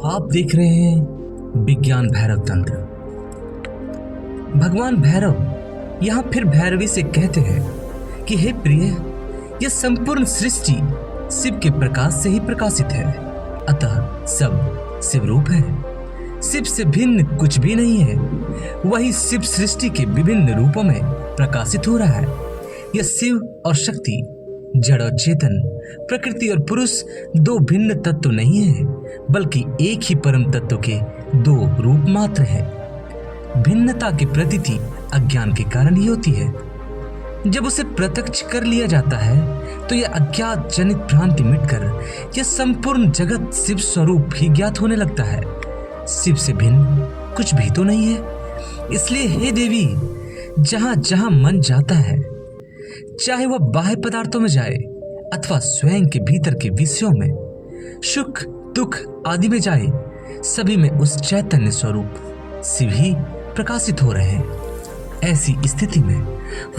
आप देख रहे हैं विज्ञान भैरव तंत्र। भगवान भैरव यहाँ फिर भैरवी से कहते हैं कि हे प्रिय, यह संपूर्ण सृष्टि शिव के प्रकाश से ही प्रकाशित है, अतः सब शिव रूप है। शिव से भिन्न कुछ भी नहीं है। वही शिव सृष्टि के विभिन्न रूपों में प्रकाशित हो रहा है। यह शिव और शक्ति, जड़ और चेतन, प्रकृति और पुरुष दो भिन्न तत्व नहीं है, बल्कि एक ही परम तत्व के दो रूप मात्र है। भिन्नता की प्रतीति अज्ञान के कारण ही होती है। जब उसे प्रत्यक्ष कर लिया जाता है तो यह अज्ञात जनित भ्रांति मिटकर यह संपूर्ण जगत शिव स्वरूप ही ज्ञात होने लगता है। शिव से भिन्न कुछ भी तो नहीं है। इसलिए हे देवी, जहां जहां मन जाता है, चाहे वह बाह्य पदार्थों में जाए अथवा स्वयं के भीतर के विषयों में, सुख दुख आदि में जाए, सभी में उस चैतन्य स्वरूप शिव ही प्रकाशित हो रहे हैं। ऐसी स्थिति में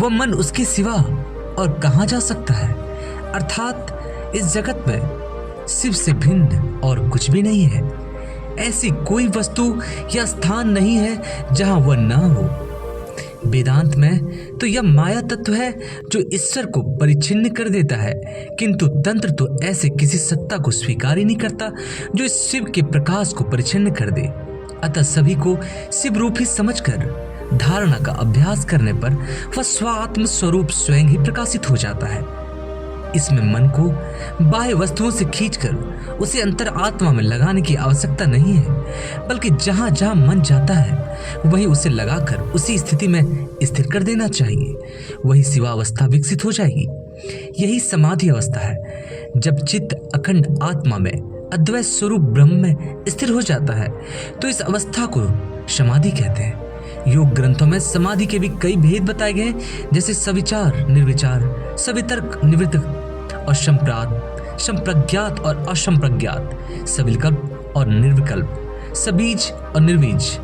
वह मन उसके सिवा और कहां जा सकता है। अर्थात इस जगत में शिव से भिन्न और कुछ भी नहीं है। ऐसी कोई वस्तु या स्थान नहीं है जहां वह ना हो। वेदांत में तो यह माया तत्व है जो ईश्वर को परिच्छिन्न कर देता है, किंतु तंत्र तो ऐसे किसी सत्ता को स्वीकार ही नहीं करता जो इस शिव के प्रकाश को परिच्छिन्न कर दे। अतः सभी को शिव रूप ही समझकर धारणा का अभ्यास करने पर वह स्वात्म स्वरूप स्वयं ही प्रकाशित हो जाता है। इसमें मन को बाह्य वस्तुओं से खींचकर उसे अंतर आत्मा में लगाने की आवश्यकता नहीं है, बल्कि जहां जहां मन जाता है वही उसे लगाकर उसी स्थिति में स्थिर कर देना चाहिए। वही शिवावस्था विकसित हो जाएगी। यही समाधि अवस्था है। जब चित्त अखंड आत्मा में अद्वैत स्वरूप ब्रह्म में स्थिर हो जाता है तो इस अवस्था को समाधि कहते हैं। योग ग्रंथों में समाधि के भी कई भेद बताए गए, जैसे सविचार, निर्विचार, सवितर्क, निवृत्त और संप्रज्ञात और असंप्रज्ञात, सविकल्प और निर्विकल्प, सबीज और निर्बीज।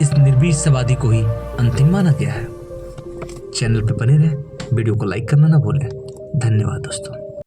इस निर्बीज समाधि को ही अंतिम माना गया है। चैनल पर बने रहे, वीडियो को लाइक करना ना भूलें। धन्यवाद दोस्तों।